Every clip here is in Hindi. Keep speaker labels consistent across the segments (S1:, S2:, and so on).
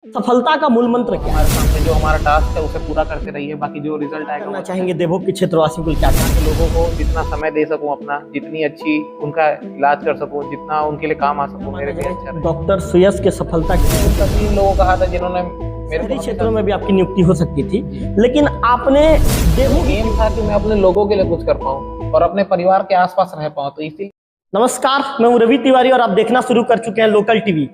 S1: सफलता का मूल मंत्र क्या है?
S2: हमारे सामने जो हमारा टास्क है उसे पूरा करते रहिए, बाकी जो रिजल्ट आएगा
S1: करना चाहेंगे देवभोग के क्षेत्रवासियों को क्या
S2: यहाँ के लोगों को जितना समय दे सकूं, अपना जितनी अच्छी उनका इलाज कर सकूं, जितना उनके लिए काम आ सकूं, मेरे लिए अच्छा रहे।
S1: डॉक्टर सुयश के सफलता के
S2: सभी लोगों का हाथ है जिन्होंने मेरे
S1: शहरी
S2: को
S1: क्षेत्रों में भी आपकी नियुक्ति हो सकती थी, लेकिन आपने देवभोग।
S2: एम था कि मैं अपने लोगों के लिए कुछ कर पाऊं और अपने परिवार के आसपास रह पाऊं, तो इसी।
S1: नमस्कार, मैं हूं रवि तिवारी और आप देखना शुरू कर चुके हैं लोकल टीवी।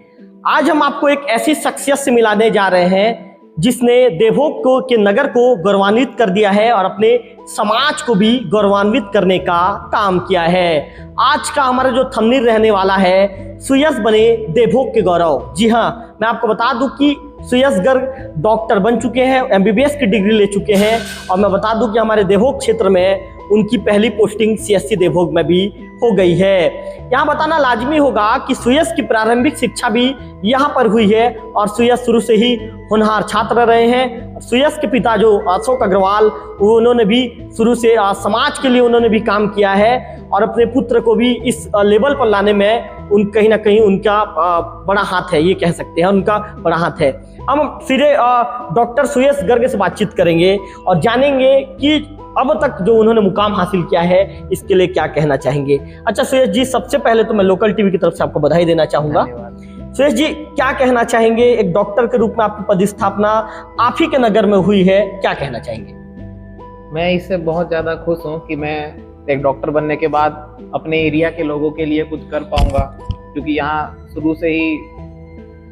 S1: आज हम आपको एक ऐसी शख्सियत से मिलाने जा रहे हैं जिसने देवभोग को के नगर को गौरवान्वित कर दिया है और अपने समाज को भी गौरवान्वित करने का काम किया है। आज का हमारा जो थंबनेल रहने वाला है, सुयश बने देवभोग के गौरव। जी हाँ, मैं आपको बता दूं कि सुयश गर्ग डॉक्टर बन चुके हैं, एमबीबीएस की डिग्री ले चुके हैं और मैं बता दूं कि हमारे देवभोग क्षेत्र में उनकी पहली पोस्टिंग सीएससी देवभोग में भी हो गई है। यहाँ बताना लाजमी होगा कि सुयश की प्रारंभिक शिक्षा भी यहाँ पर हुई है और सुयश शुरू से ही होनहार छात्र रहे हैं। सुयश के पिता जो अशोक अग्रवाल, उन्होंने भी शुरू से समाज के लिए उन्होंने भी काम किया है और अपने पुत्र को भी इस लेवल पर लाने में कहीं ना कहीं उनका बड़ा हाथ है, ये कह सकते हैं उनका बड़ा हाथ है। हम सीधे डॉक्टर सुयश गर्ग से बातचीत करेंगे और जानेंगे कि अब तक जो उन्होंने मुकाम हासिल किया है इसके लिए क्या कहना चाहेंगे। अच्छा सुयश जी, सबसे पहले तो मैं लोकल टीवी की तरफ से आपको बधाई देना चाहूंगा। सुयश जी, क्या कहना चाहेंगे, एक डॉक्टर के रूप में आपकी पदस्थापना आप ही के नगर में हुई है, क्या कहना चाहेंगे?
S2: मैं इससे बहुत ज़्यादा खुश हूँ कि मैं एक डॉक्टर बनने के बाद अपने एरिया के लोगों के लिए कुछ कर पाऊंगा, क्योंकि यहाँ शुरू से ही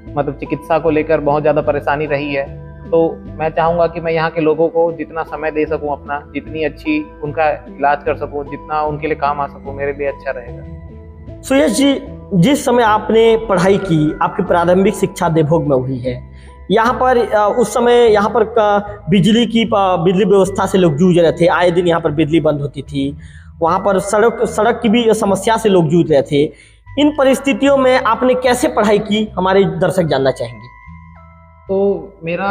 S2: मतलब चिकित्सा को लेकर बहुत ज़्यादा परेशानी रही है। तो मैं चाहूँगा कि मैं यहाँ के लोगों को जितना समय दे सकूँ, अपना जितनी अच्छी उनका इलाज कर सकूँ, जितना उनके लिए काम आ सकूँ, मेरे लिए अच्छा रहेगा।
S1: सुयश जी, जिस समय आपने पढ़ाई की, आपकी प्रारंभिक शिक्षा देवभोग में हुई है, यहाँ पर उस समय यहाँ पर बिजली व्यवस्था से लोग जूझ रहे थे। आए दिन यहाँ पर बिजली बंद होती थी, वहाँ पर सड़क की भी समस्या से लोग जूझ रहे थे। इन परिस्थितियों में आपने कैसे पढ़ाई की, हमारे दर्शक जानना चाहेंगे।
S2: तो मेरा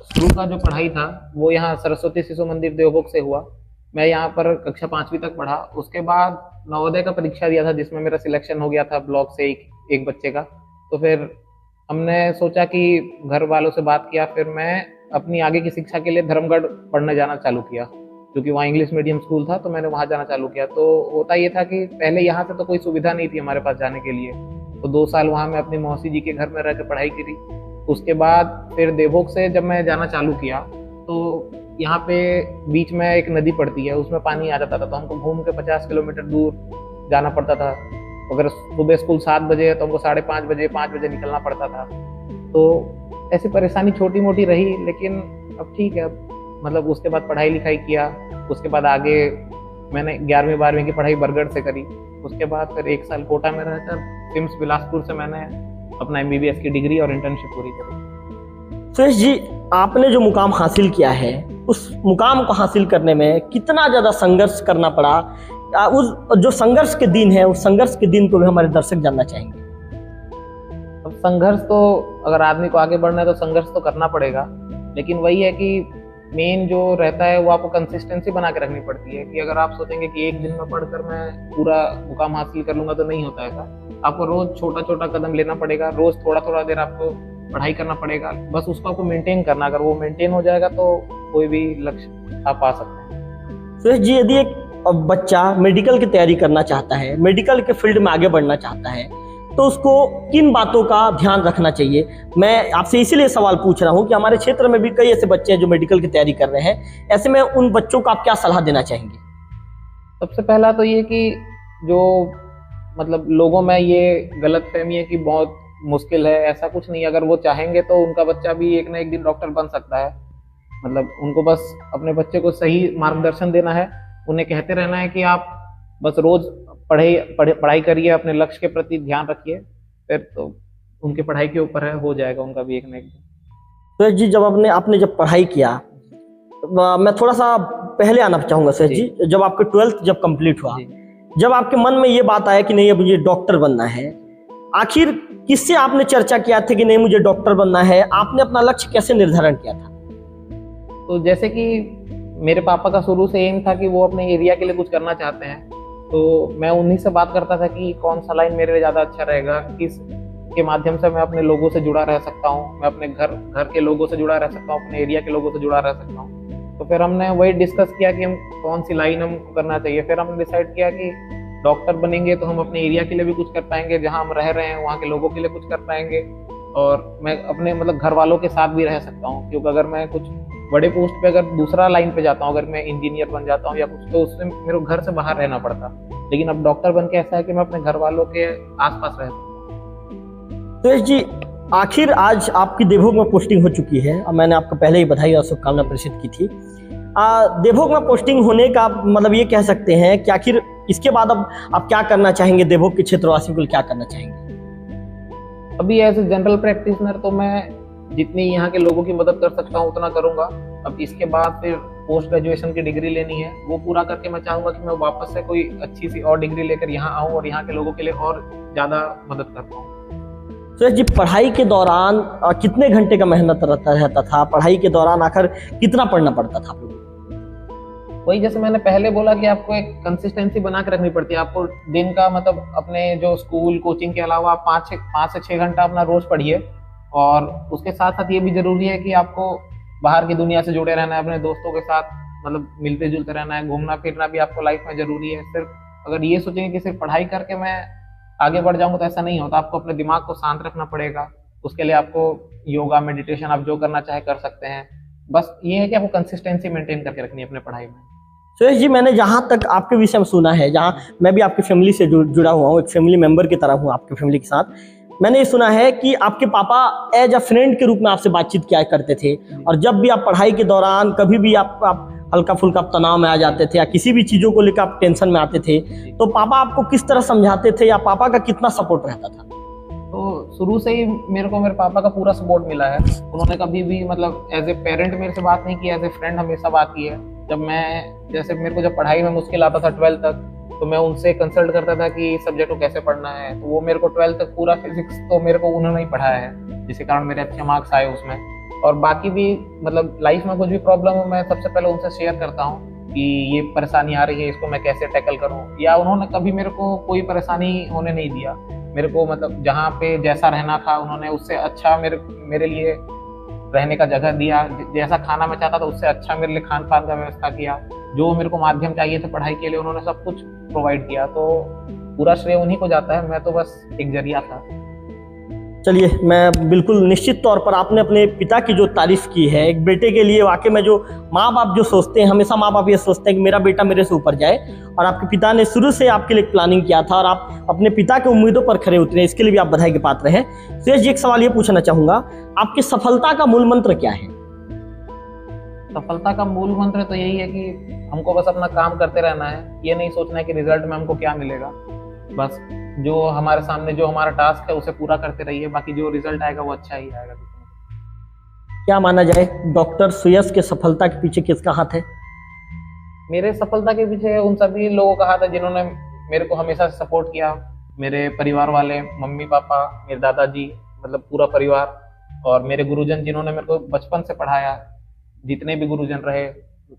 S2: शुरू का जो पढ़ाई था वो यहाँ सरस्वती शिशु मंदिर देवभोग से हुआ। मैं यहाँ पर कक्षा 5वीं तक पढ़ा। उसके बाद नवोदय का परीक्षा दिया था, जिसमें मेरा सिलेक्शन हो गया था ब्लॉक से एक बच्चे का। तो फिर हमने सोचा कि घर वालों से बात किया, फिर मैं अपनी आगे की शिक्षा के लिए धर्मगढ़ पढ़ने जाना चालू किया, क्योंकि वहाँ इंग्लिश मीडियम स्कूल था, तो मैंने वहाँ जाना चालू किया। तो होता ये था कि पहले यहाँ से तो कोई सुविधा नहीं थी हमारे पास जाने के लिए, तो 2 साल वहाँ मैं अपनी मौसी जी के घर में रह के पढ़ाई करी। उसके बाद फिर देवभोग से जब मैं जाना चालू किया तो यहाँ पे बीच में एक नदी पड़ती है, उसमें पानी आ जाता था, तो हमको घूम के 50 किलोमीटर दूर जाना पड़ता था। अगर सुबह स्कूल 7 बजे है तो हमको 5:30 5 बजे निकलना पड़ता था। तो ऐसी परेशानी छोटी मोटी रही, लेकिन अब ठीक है। मतलब उसके बाद पढ़ाई लिखाई किया, उसके बाद आगे मैंने 11वीं 12वीं की पढ़ाई बरगढ़ से करी। उसके बाद फिर 1 साल कोटा में रहकर सिम्स बिलासपुर से मैंने अपना एमबीबीएस की डिग्री और इंटर्नशिप पूरी करी।
S1: सुयश जी, आपने जो मुकाम हासिल किया है, उस मुकाम को हासिल करने में कितना ज़्यादा संघर्ष करना पड़ा? उस जो संघर्ष के दिन है, उस संघर्ष के दिन को भी हमारे दर्शक जानना चाहेंगे।
S2: अब संघर्ष तो अगर आदमी को आगे बढ़ना है तो संघर्ष तो करना पड़ेगा, लेकिन वही है कि मेन जो रहता है वो आपको कंसिस्टेंसी बना के रखनी पड़ती है। कि अगर आप सोचेंगे कि एक दिन में पढ़कर मैं पूरा मुकाम हासिल कर लूंगा तो नहीं होता ऐसा। आपको रोज छोटा छोटा कदम लेना पड़ेगा, रोज थोड़ा थोड़ा देर आपको पढ़ाई करना पड़ेगा, बस उसको आपको मेंटेन करना। अगर वो मेंटेन हो जाएगा तो कोई भी लक्ष्य आप पा सकते हैं।
S1: सुयश जी, यदि एक बच्चा मेडिकल की तैयारी करना चाहता है, मेडिकल के फील्ड में आगे बढ़ना चाहता है, तो उसको किन बातों का ध्यान रखना चाहिए? मैं आपसे इसीलिए सवाल पूछ रहा हूँ कि हमारे क्षेत्र में भी कई ऐसे बच्चे हैं जो मेडिकल की तैयारी कर रहे हैं। ऐसे में उन बच्चों को आप क्या सलाह देना चाहेंगे?
S2: सबसे पहला तो ये कि जो मतलब लोगों में ये गलतफहमी है कि बहुत मुश्किल है, ऐसा कुछ नहीं। अगर वो चाहेंगे तो उनका बच्चा भी एक ना एक दिन डॉक्टर बन सकता है। मतलब उनको बस अपने बच्चे को सही मार्गदर्शन देना है, उन्हें कहते रहना है कि आप बस रोज पढ़ाई करिए, अपने लक्ष्य के प्रति ध्यान रखिए, फिर तो उनकी पढ़ाई के ऊपर है, हो जाएगा उनका भी एक ना एक दिन।
S1: सुयश जी, जब आपने जब पढ़ाई किया, मैं थोड़ा सा पहले आना चाहूँगा सुयश जी, जब आपके 12th जब कंप्लीट हुआ, जब आपके मन में ये बात आया कि नहीं अब मुझे डॉक्टर बनना है, आखिर किससे आपने चर्चा किया था कि नहीं मुझे डॉक्टर बनना है? आपने अपना लक्ष्य कैसे निर्धारण किया था?
S2: तो जैसे कि मेरे पापा का शुरू से एम था कि वो अपने एरिया के लिए कुछ करना चाहते हैं, तो मैं उन्हीं से बात करता था कि कौन सा लाइन मेरे लिए ज़्यादा अच्छा रहेगा, इसके माध्यम से मैं अपने लोगों से जुड़ा रह सकता हूँ, मैं अपने घर के लोगों से जुड़ा रह सकता हूँ, अपने एरिया के लोगों से जुड़ा रह सकता हूँ। तो फिर हमने वही डिस्कस किया कि हम कौन सी लाइन हमको करना चाहिए। फिर हमने डिसाइड किया कि डॉक्टर बनेंगे तो हम अपने एरिया के लिए भी कुछ कर पाएंगे, जहाँ हम रह रहे हैं वहाँ के लोगों के लिए कुछ कर पाएंगे, और मैं अपने मतलब घर वालों के साथ भी रह सकता हूँ। क्योंकि अगर मैं कुछ बड़े पोस्ट पे अगर दूसरा लाइन पे जाता हूँ, अगर मैं इंजीनियर बन जाता हूँ या कुछ, तो उससे मेरे को घर से बाहर रहना पड़ता। लेकिन अब डॉक्टर बन के ऐसा है कि मैं अपने घर वालों के आसपास रह सकता हूँ।
S1: सुरेश जी, आखिर आज आपकी देवभोग में पोस्टिंग हो चुकी है और मैंने आपको पहले ही बधाई और शुभकामना प्रेषित की थी। देवभोग में पोस्टिंग होने का मतलब ये कह सकते हैं कि आखिर इसके बाद अब आप क्या करना चाहेंगे, देवभोग के क्षेत्रवासियों के लिए क्या करना चाहेंगे?
S2: अभी एज ए जनरल प्रैक्टिशनर तो मैं जितनी यहाँ के लोगों की मदद कर सकता हूँ उतना करूँगा। अब इसके बाद फिर पोस्ट ग्रेजुएशन की डिग्री लेनी है, वो पूरा करके मैं चाहूँगा कि मैं वापस से कोई अच्छी सी और डिग्री लेकर यहाँ आऊँ और यहाँ के लोगों के लिए और ज़्यादा मदद कर पाऊँ।
S1: सुरेश जी, पढ़ाई के दौरान कितने घंटे का मेहनत रहता था? पढ़ाई के दौरान आखिर कितना पढ़ना पड़ता था आप लोगों को?
S2: वही जैसे मैंने पहले बोला कि आपको एक कंसिस्टेंसी बना के रखनी पड़ती है। आपको दिन का मतलब अपने जो स्कूल कोचिंग के अलावा 5 से 6 घंटा अपना रोज पढ़िए, और उसके साथ साथ ये भी जरूरी है कि आपको बाहर की दुनिया से जुड़े रहना है, अपने दोस्तों के साथ मतलब मिलते जुलते रहना है, घूमना फिरना भी आपको लाइफ में जरूरी है। सिर्फ अगर ये सोचेंगे कि सिर्फ पढ़ाई करके मैं आगे बढ़ जाऊंगा तो ऐसा नहीं होता। आपको अपने दिमाग को शांत रखना पड़ेगा, उसके लिए आपको योगा मेडिटेशन आप जो करना चाहे कर सकते हैं। बस ये है कि आपको कंसिस्टेंसी मेंटेन करके रखनी है अपने पढ़ाई में।
S1: सुरेश जी, मैंने जहाँ तक आपके विषय में सुना है, जहाँ मैं भी आपकी फैमिली से जुड़ा हुआ हूँ, एक फैमिली मेंबर की तरह हूँ आपके फैमिली के साथ, मैंने ये सुना है कि आपके पापा एज अ फ्रेंड के रूप में आपसे बातचीत किया करते थे, और जब भी आप पढ़ाई के दौरान कभी भी आप हल्का फुल्का तनाव में आ जाते थे या किसी भी चीज़ों को लेकर आप टेंशन में आते थे, तो पापा आपको किस तरह समझाते थे या पापा का कितना सपोर्ट रहता था?
S2: तो शुरू से ही मेरे को मेरे पापा का पूरा सपोर्ट मिला है। उन्होंने कभी भी मतलब एज ए पेरेंट मेरे से बात नहीं की, एज ए फ्रेंड हमेशा बात की है। जब मैं जैसे मेरे को जब पढ़ाई में मुश्किल आता था 12th तक, तो मैं उनसे कंसल्ट करता था कि इस सब्जेक्ट को कैसे पढ़ना है। तो वो मेरे को 12th तक पूरा फिजिक्स तो मेरे को उन्होंने ही पढ़ाया है, जिसके कारण मेरे अच्छे मार्क्स आए उसमें। और बाकी भी मतलब लाइफ में कुछ भी प्रॉब्लम हो, मैं सबसे पहले उनसे शेयर करता हूँ कि ये परेशानी आ रही है, इसको मैं कैसे टैकल करूँ। या उन्होंने कभी मेरे को कोई परेशानी होने नहीं दिया। मेरे को मतलब जहाँ पे जैसा रहना था उन्होंने उससे अच्छा मेरे लिए रहने का जगह दिया, जैसा खाना मैं चाहता था उससे अच्छा मेरे लिए खान पान का व्यवस्था किया। जो मेरे को माध्यम चाहिए थे पढ़ाई के लिए उन्होंने सब कुछ प्रोवाइड किया। तो पूरा श्रेय उन्हीं को जाता है, मैं तो बस एक जरिया था।
S1: चलिए, मैं बिल्कुल निश्चित तौर पर आपने अपने पिता की जो तारीफ की है, एक बेटे के लिए वाकई में जो माँ बाप जो सोचते हैं, हमेशा माँ बाप ये सोचते हैं कि मेरा बेटा मेरे से ऊपर जाए, और आपके पिता ने शुरू से आपके लिए प्लानिंग किया था और आप अपने पिता के उम्मीदों पर खरे उतरे, इसके लिए भी आप बधाई के पात्र हैं। सुरेश जी, एक सवाल ये पूछना चाहूँगा, आपकी सफलता का मूल मंत्र क्या है?
S2: सफलता का मूल मंत्र तो यही है कि हमको बस अपना काम करते रहना है। ये नहीं सोचना है कि रिजल्ट में हमको क्या मिलेगा। बस जो हमारे सामने जो हमारा टास्क है उसे पूरा करते रहिए, बाकी जो रिजल्ट आएगा वो अच्छा ही आएगा।
S1: क्या माना जाए, डॉक्टर सुयश के सफलता के पीछे किसका हाथ है?
S2: मेरे सफलता के पीछे उन सभी लोगों का हाथ है जिन्होंने मेरे को हमेशा सपोर्ट किया। मेरे परिवार वाले, मम्मी पापा, मेरे दादाजी, मतलब पूरा परिवार, और मेरे गुरुजन जिन्होंने मेरे को बचपन से पढ़ाया। जितने भी गुरुजन रहे,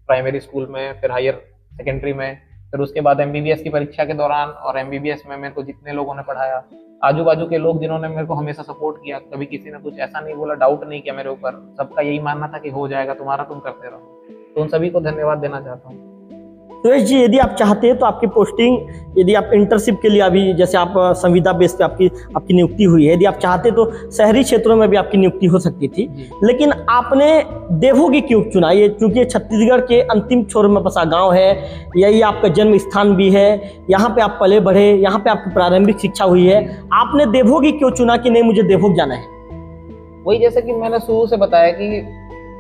S2: प्राइमरी स्कूल में, फिर हायर सेकेंडरी में, फिर उसके बाद एमबीबीएस की परीक्षा के दौरान और एमबीबीएस में मेरे को जितने लोगों ने पढ़ाया, आजू बाजू के लोग जिन्होंने मेरे को हमेशा सपोर्ट किया, कभी किसी ने कुछ ऐसा नहीं बोला, डाउट नहीं किया मेरे ऊपर। सबका यही मानना था कि हो जाएगा तुम्हारा, तुम करते रहो। तो उन सभी को धन्यवाद देना चाहता हूँ।
S1: सुरेश जी, यदि आप चाहते हैं तो आपकी पोस्टिंग, यदि आप इंटर्नशिप के लिए अभी जैसे आप संविदा बेस पे आपकी नियुक्ति हुई है, यदि आप चाहते तो शहरी क्षेत्रों में भी आपकी नियुक्ति हो सकती थी, लेकिन आपने देवभोग ही क्यों चुना? ये चूंकि छत्तीसगढ़ के अंतिम छोर में बसा गांव है, यही आपका जन्म स्थान भी है, यहाँ पे आप पले बढ़े, यहाँ पे आपकी प्रारंभिक शिक्षा हुई है, आपने देवभोग ही क्यों चुना कि नहीं मुझे देवभोग जाना है?
S2: वही जैसे कि मैंने शुरू से बताया कि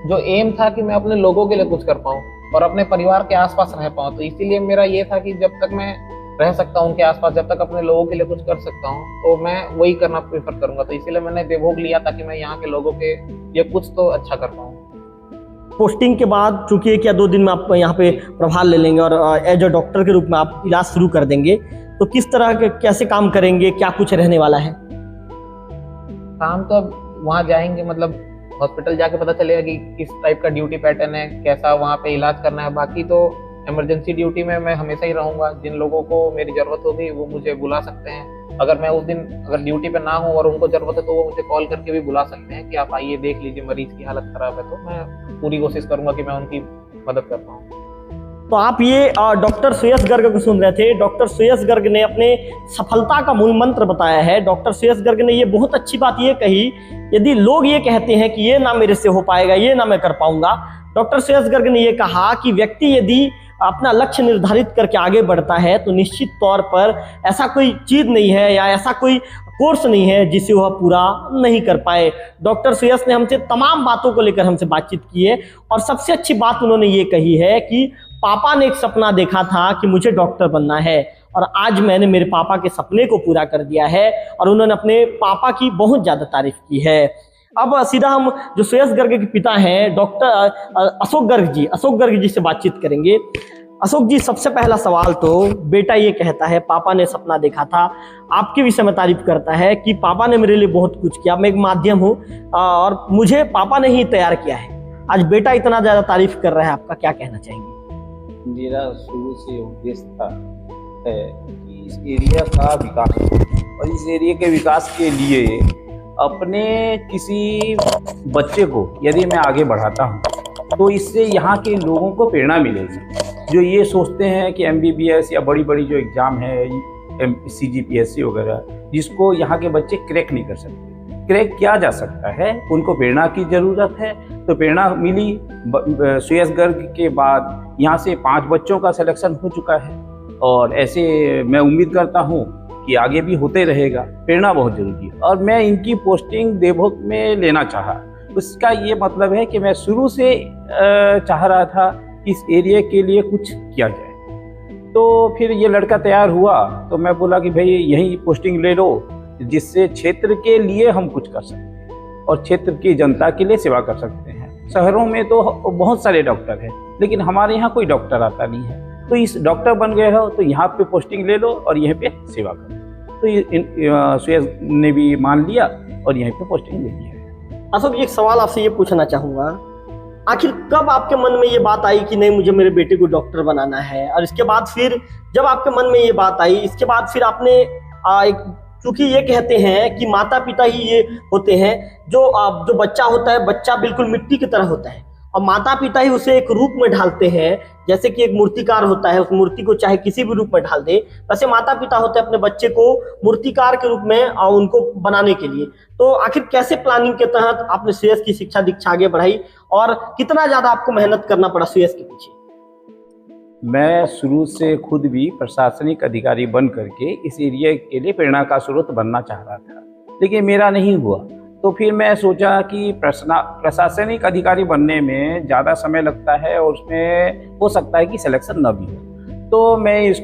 S2: जो एम था कि मैं अपने लोगों के लिए कुछ कर पाऊँ और अपने परिवार के आसपास रह पाऊँ। तो इसीलिए मेरा ये था कि जब तक मैं रह सकता हूँ उनके आसपास, जब तक अपने लोगों के लिए कुछ कर सकता हूँ, तो मैं वही करना प्रेफर करूंगा। तो इसीलिए मैंने देवभोग लिया ताकि मैं यहाँ के लोगों के लिए कुछ तो अच्छा कर पाऊँ।
S1: पोस्टिंग के बाद चूंकि 1 या 2 दिन में आप यहाँ पे प्रभार ले लेंगे और एज अ डॉक्टर के रूप में आप इलाज शुरू कर देंगे, तो किस तरह के कैसे काम करेंगे, क्या कुछ रहने वाला है?
S2: काम तो अब वहाँ जाएंगे, मतलब हॉस्पिटल जाके पता चलेगा कि किस टाइप का ड्यूटी पैटर्न है, कैसा वहाँ पे इलाज करना है। बाकी तो इमरजेंसी ड्यूटी में मैं हमेशा ही रहूँगा। जिन लोगों को मेरी ज़रूरत होगी वो मुझे बुला सकते हैं, अगर मैं उस दिन अगर ड्यूटी पे ना हूँ और उनको जरूरत है तो वो मुझे कॉल करके भी बुला सकते हैं कि आप आइए देख लीजिए मरीज की हालत खराब है, तो मैं पूरी कोशिश करूंगा कि मैं उनकी मदद कर पाऊँ।
S1: तो आप ये डॉक्टर सुयश गर्ग को सुन रहे थे। डॉक्टर सुयश गर्ग ने अपने सफलता का मूल मंत्र बताया है। डॉक्टर सुयश गर्ग ने ये बहुत अच्छी बात ये कही, यदि लोग ये कहते हैं कि ये ना मेरे से हो पाएगा, ये ना मैं कर पाऊंगा, डॉक्टर सुयश गर्ग ने ये कहा कि व्यक्ति यदि अपना लक्ष्य निर्धारित करके आगे बढ़ता है तो निश्चित तौर पर ऐसा कोई चीज नहीं है या ऐसा कोई कोर्स नहीं है जिसे वह पूरा नहीं कर पाए। डॉक्टर सुयश ने हमसे तमाम बातों को लेकर हमसे बातचीत की है और सबसे अच्छी बात उन्होंने ये कही है कि पापा ने एक सपना देखा था कि मुझे डॉक्टर बनना है और आज मैंने मेरे पापा के सपने को पूरा कर दिया है, और उन्होंने अपने पापा की बहुत ज़्यादा तारीफ की है। अब सीधा हम जो सुयश गर्ग के पिता हैं डॉक्टर अशोक गर्ग जी से बातचीत करेंगे। अशोक जी, सबसे पहला सवाल तो बेटा ये कहता है पापा ने सपना देखा था, आपके विषय में तारीफ करता है कि पापा ने मेरे लिए बहुत कुछ किया, मैं एक माध्यम हूँ और मुझे पापा ने ही तैयार किया है। आज बेटा इतना ज़्यादा तारीफ कर रहा है, आपका क्या कहना चाहेंगे?
S3: मेरा शुरू से उद्देश्य था है कि इस एरिया का विकास हो और इस एरिया के विकास के लिए अपने किसी बच्चे को यदि मैं आगे बढ़ाता हूँ तो इससे यहाँ के लोगों को प्रेरणा मिलेगी, जो ये सोचते हैं कि MBBS या बड़ी बड़ी जो एग्ज़ाम है CGPSC वगैरह जिसको यहाँ के बच्चे क्रैक नहीं कर सकते, क्रैक किया जा सकता है, उनको प्रेरणा की ज़रूरत है। तो प्रेरणा मिली। सुयश गर्ग के बाद यहाँ से 5 बच्चों का सिलेक्शन हो चुका है और ऐसे मैं उम्मीद करता हूँ कि आगे भी होते रहेगा। प्रेरणा बहुत ज़रूरी है और मैं इनकी पोस्टिंग देवभोग में लेना चाहा। उसका ये मतलब है कि मैं शुरू से चाह रहा था कि इस एरिया के लिए कुछ किया जाए। तो फिर ये लड़का तैयार हुआ तो मैं बोला कि भाई यहीं पोस्टिंग ले लो, जिससे क्षेत्र के लिए हम कुछ कर सकते हैं और क्षेत्र की जनता के लिए सेवा कर सकते हैं। शहरों में तो बहुत सारे डॉक्टर हैं लेकिन हमारे यहाँ कोई डॉक्टर आता नहीं है, तो इस डॉक्टर बन गए हो तो यहाँ पे पोस्टिंग ले लो और यहीं पे सेवा करो। तो सुयश ने भी मान लिया और यहीं पे पोस्टिंग ले लिया।
S1: अशोक जी, एक सवाल आपसे ये पूछना चाहूँगा, आखिर कब आपके मन में ये बात आई कि नहीं मुझे मेरे बेटे को डॉक्टर बनाना है? और इसके बाद फिर जब आपके मन में ये बात आई, इसके बाद फिर आपने क्योंकि ये कहते हैं कि माता पिता ही ये होते हैं जो बच्चा होता है, बच्चा बिल्कुल मिट्टी की तरह होता है और माता पिता ही उसे एक रूप में ढालते हैं। जैसे कि एक मूर्तिकार होता है, उस मूर्ति को चाहे किसी भी रूप में ढाल दे, वैसे माता पिता होते हैं अपने बच्चे को मूर्तिकार के रूप में और उनको बनाने के लिए। तो आखिर कैसे प्लानिंग के तहत आपने सुयश की शिक्षा दीक्षा आगे बढ़ाई और कितना ज्यादा आपको मेहनत करना पड़ा सुयश के पीछे?
S3: मैं शुरू से खुद भी प्रशासनिक अधिकारी बन करके इस एरिया के लिए प्रेरणा का स्रोत बनना चाह रहा था, लेकिन मेरा नहीं हुआ। तो फिर मैं सोचा कि प्रशासनिक अधिकारी बनने में ज़्यादा समय लगता है और उसमें हो सकता है कि सिलेक्शन न भी हो। तो मैं इस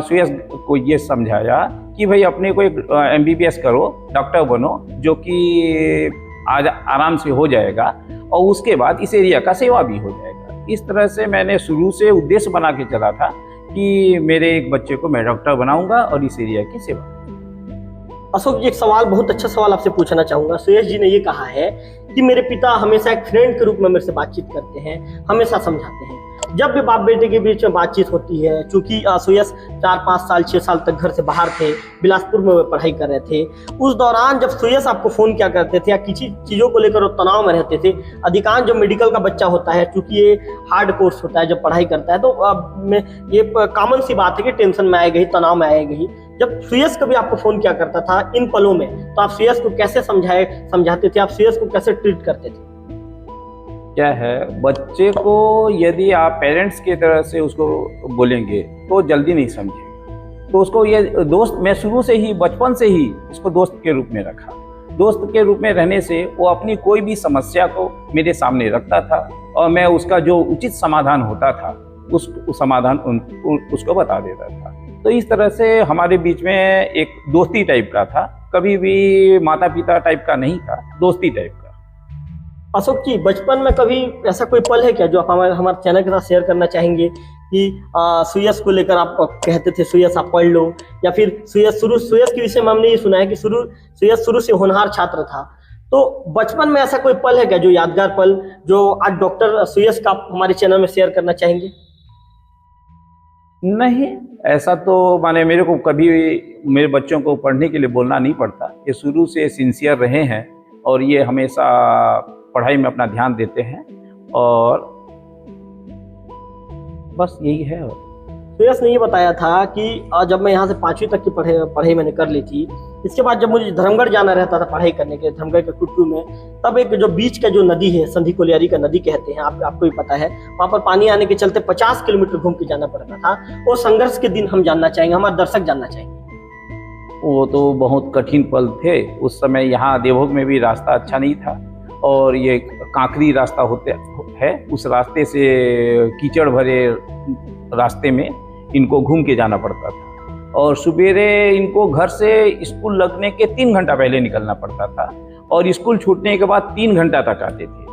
S3: सुयश को ये समझाया कि भाई अपने को एक MBBS करो, डॉक्टर बनो, जो कि आज आराम से हो जाएगा और उसके बाद इस एरिया का सेवा भी हो जाएगा। इस तरह से मैंने शुरू से उद्देश्य बना के चला था कि मेरे एक बच्चे को मैं डॉक्टर बनाऊंगा और इस एरिया की सेवा।
S1: अशोक जी, एक सवाल, बहुत अच्छा सवाल आपसे पूछना चाहूँगा। सुयश जी ने ये कहा है कि मेरे पिता हमेशा एक फ्रेंड के रूप में मेरे से बातचीत करते हैं, हमेशा समझाते हैं। जब भी बाप बेटे के बीच में बातचीत होती है, चूंकि सुयश 4-5 साल 6 साल तक घर से बाहर थे, बिलासपुर में वे पढ़ाई कर रहे थे, उस दौरान जब सुयश आपको फ़ोन किया करते थे या किसी चीज़ों को लेकर वो तनाव में रहते थे, अधिकांश जो मेडिकल का बच्चा होता है, चूंकि ये हार्ड कोर्स होता है, जब पढ़ाई करता है तो ये कॉमन सी बात है कि टेंशन में आएगी, तनाव में आएगी। जब सुयश कभी आपको फ़ोन किया करता था इन पलों में, तो आप सुयश को कैसे समझाते थे? आप सुयश को कैसे ट्रीट करते थे?
S3: क्या है, बच्चे को यदि आप पेरेंट्स की तरह से उसको बोलेंगे तो जल्दी नहीं समझेगा। तो उसको ये दोस्त, मैं शुरू से ही बचपन से ही उसको दोस्त के रूप में रखा। दोस्त के रूप में रहने से वो अपनी कोई भी समस्या को मेरे सामने रखता था और मैं उसका जो उचित समाधान होता था उस समाधान उसको बता देता था। तो इस तरह से हमारे बीच में एक दोस्ती टाइप का था, कभी भी माता पिता टाइप का नहीं था, दोस्ती टाइप का।
S1: अशोक जी, बचपन में कभी ऐसा कोई पल है क्या जो आप हमारे चैनल के साथ शेयर करना चाहेंगे कि सुयश को लेकर आप कहते थे सुयश आप पढ़ लो, या फिर सुयश के विषय में हमने ये सुना है कि सुयश शुरू से होनहार छात्र था, तो बचपन में ऐसा कोई पल है क्या जो यादगार पल जो आज डॉक्टर सुयश का आप हमारे चैनल में शेयर करना चाहेंगे?
S3: नहीं, ऐसा तो माने मेरे को कभी मेरे बच्चों को पढ़ने के लिए बोलना नहीं पड़ता। ये शुरू से सिंसियर रहे हैं और ये हमेशा पढ़ाई में अपना ध्यान देते हैं और बस यही है।
S1: सुयश ने ये बताया था कि जब मैं यहाँ से 5वीं तक की पढ़ाई मैंने कर ली थी, इसके बाद जब मुझे धर्मगढ़ जाना रहता था पढ़ाई करने के, धर्मगढ़ के कुट्टू में, तब एक जो बीच का जो नदी है, संधी कोलियारी का नदी कहते हैं, आपको भी पता है, वहाँ पर पानी आने के चलते 50 किलोमीटर घूम के जाना पड़ता था। वो संघर्ष के दिन हम जानना चाहेंगे, हमारे दर्शक जानना चाहेंगे।
S3: वो तो बहुत कठिन पल थे उस समय। यहाँ देवभोग में भी रास्ता अच्छा नहीं था और ये कांकरी रास्ता होते है, उस रास्ते से कीचड़ भरे रास्ते में इनको घूम के जाना पड़ता था और सवेरे इनको घर से स्कूल लगने के 3 घंटा पहले निकलना पड़ता था और स्कूल छूटने के बाद 3 घंटा तक आते थे।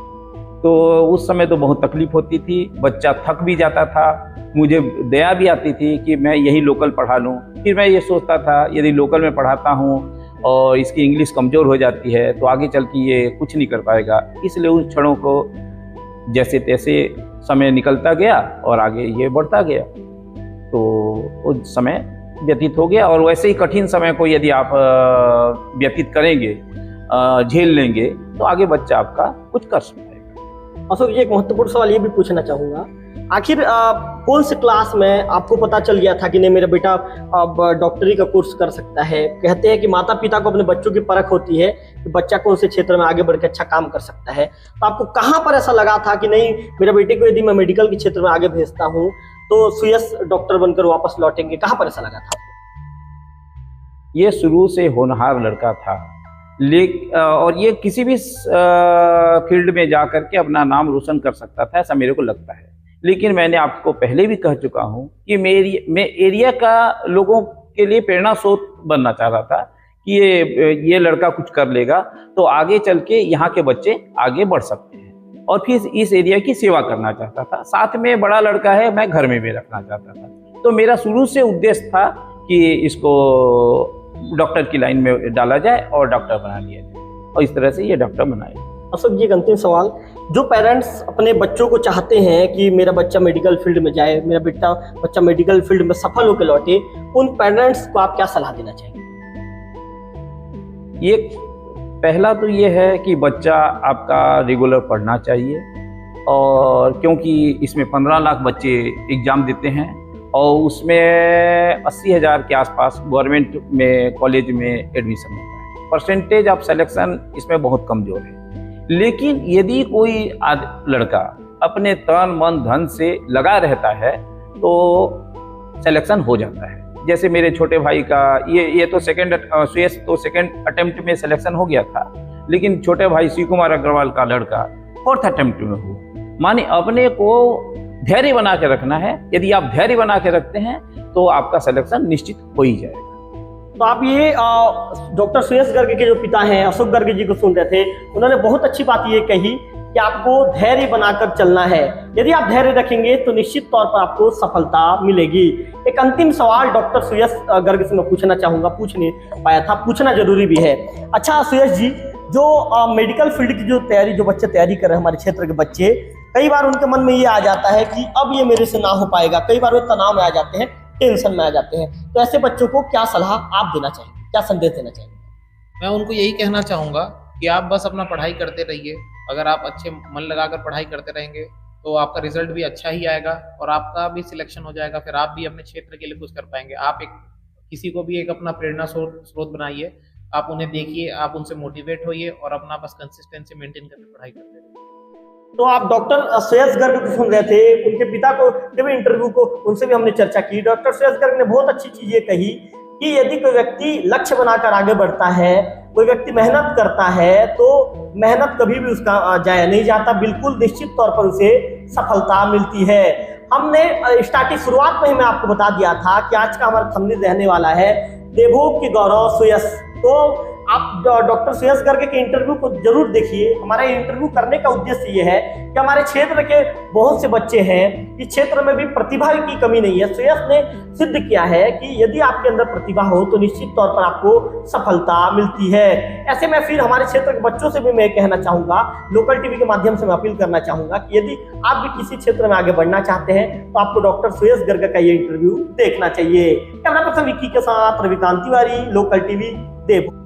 S3: तो उस समय तो बहुत तकलीफ होती थी, बच्चा थक भी जाता था, मुझे दया भी आती थी कि मैं यही लोकल पढ़ा लूँ। फिर मैं ये सोचता था यदि लोकल में पढ़ाता हूँ और इसकी इंग्लिश कमज़ोर हो जाती है तो आगे चल के ये कुछ नहीं कर पाएगा। इसलिए उन क्षणों को जैसे तैसे समय निकलता गया और आगे ये बढ़ता गया, तो उस समय व्यतीत हो गया। और वैसे ही कठिन समय को यदि आप व्यतीत करेंगे, झेल लेंगे, तो आगे बच्चा आपका कुछ कर पाएगा।
S1: अशोक जी, एक महत्वपूर्ण सवाल ये भी पूछना चाहूँगा, आखिर कौन से क्लास में आपको पता चल गया था कि नहीं मेरा बेटा अब डॉक्टरी का कोर्स कर सकता है? कहते हैं कि माता पिता को अपने बच्चों की परख होती है कि बच्चा कौन से क्षेत्र में आगे बढ़ के अच्छा काम कर सकता है। तो आपको कहाँ पर ऐसा लगा था कि नहीं मेरे बेटे को यदि मैं मेडिकल के क्षेत्र में आगे भेजता हूँ तो सुयश डॉक्टर बनकर वापस लौटेंगे? कहाँ पर ऐसा लगा था?
S3: ये शुरू से होनहार लड़का था, और ये किसी भी फील्ड में जा करके अपना नाम रोशन कर सकता था, ऐसा मेरे को लगता है। लेकिन मैंने आपको पहले भी कह चुका हूँ कि मैं एरिया का लोगों के लिए प्रेरणा स्रोत बनना चाह रहा था कि ये लड़का कुछ कर लेगा तो आगे चल के यहाँ के बच्चे आगे बढ़ सकते हैं, और फिर इस एरिया की सेवा करना चाहता था। साथ में बड़ा लड़का है, मैं घर में भी रखना चाहता था। तो मेरा शुरू से उद्देश्य था कि इसको डॉक्टर की लाइन में डाला जाए और डॉक्टर बना लिया जाए, और इस तरह से ये डॉक्टर बनाए।
S1: अशोक जी, एक अंतिम सवाल, जो पेरेंट्स अपने बच्चों को चाहते हैं कि मेरा बच्चा मेडिकल फील्ड में जाए, मेरा बच्चा मेडिकल फील्ड में सफल होकर लौटे, उन पेरेंट्स को आप क्या सलाह देना चाहेंगे?
S3: ये पहला तो ये है कि बच्चा आपका रेगुलर पढ़ना चाहिए, और क्योंकि इसमें 15 लाख बच्चे एग्जाम देते हैं और उसमें 80,000 के आसपास गवर्नमेंट में कॉलेज में एडमिशन होता है। परसेंटेज ऑफ सिलेक्शन इसमें बहुत कमज़ोर है। लेकिन यदि कोई लड़का अपने तन मन धन से लगा रहता है तो सिलेक्शन हो जाता है। जैसे मेरे छोटे भाई का ये तो सुयश तो सेकेंड अटेम्प्ट में सिलेक्शन हो गया था, लेकिन छोटे भाई शिव कुमार अग्रवाल का लड़का 4th अटेम्प्ट में हुआ। माने अपने को धैर्य बना के रखना है। यदि आप धैर्य बना के रखते हैं तो आपका सिलेक्शन निश्चित हो ही जाएगा।
S1: तो आप ये डॉक्टर सुयश गर्ग के जो पिता हैं अशोक गर्ग जी को सुन रहे थे, उन्होंने बहुत अच्छी बात ये कही कि आपको धैर्य बनाकर चलना है। यदि आप धैर्य रखेंगे तो निश्चित तौर पर आपको सफलता मिलेगी। एक अंतिम सवाल डॉक्टर सुयश गर्ग से मैं पूछना चाहूँगा, पूछ नहीं पाया था, पूछना जरूरी भी है। अच्छा सुयश जी, जो मेडिकल फील्ड की जो बच्चे तैयारी कर रहे हैं, हमारे क्षेत्र के बच्चे, कई बार उनके मन में ये आ जाता है कि अब ये मेरे से ना हो पाएगा। कई बार वो तनाव में आ जाते हैं, टेंशन में आ जाते हैं। तो ऐसे बच्चों को क्या सलाह आप देना चाहेंगे, क्या संदेश देना चाहेंगे?
S2: मैं उनको यही कहना चाहूँगा कि आप बस अपना पढ़ाई करते रहिए। अगर आप अच्छे मन लगाकर पढ़ाई करते रहेंगे तो आपका रिजल्ट भी अच्छा ही आएगा और आपका भी सिलेक्शन हो जाएगा। फिर आप भी अपने क्षेत्र के लिए कुछ कर पाएंगे। आप किसी को भी एक अपना प्रेरणा स्रोत बनाइए, आप उन्हें देखिए, आप उनसे मोटिवेट होइए और अपना बस कंसिस्टेंसी मेंटेन करके पढ़ाई करते रहिए।
S1: तो आप डॉक्टर सुयश गर्ग को सुन रहे थे, उनके पिता को जब इंटरव्यू को उनसे भी हमने चर्चा की। डॉक्टर सुयश गर्ग ने बहुत अच्छी चीज ये कही कि यदि कोई व्यक्ति लक्ष्य बनाकर आगे बढ़ता है, कोई व्यक्ति मेहनत करता है, तो मेहनत कभी भी उसका जाया नहीं जाता, बिल्कुल निश्चित तौर पर उसे सफलता मिलती है। हमने शुरुआत में ही मैं आपको बता दिया था कि आज का हमारा थंबनेल रहने वाला है देवभोग की गौरव सुयश। तो आप डॉक्टर सुयश गर्ग के इंटरव्यू को जरूर देखिए। हमारा इंटरव्यू करने का उद्देश्य ये है कि हमारे क्षेत्र के बहुत से बच्चे हैं, इस क्षेत्र में भी प्रतिभा की कमी नहीं है। सुयश ने सिद्ध किया है कि यदि आपके अंदर प्रतिभा हो तो निश्चित तौर पर आपको सफलता मिलती है। ऐसे में फिर हमारे क्षेत्र के बच्चों से भी मैं कहना चाहूंगा, लोकल टीवी के माध्यम से मैं अपील करना चाहूंगा कि यदि आप भी किसी क्षेत्र में आगे बढ़ना चाहते हैं तो आपको डॉक्टर सुयश गर्ग का ये इंटरव्यू देखना चाहिए। कैमरा पर्सन विक्की के साथ रविकांत तिवारी, लोकल टीवी, देव।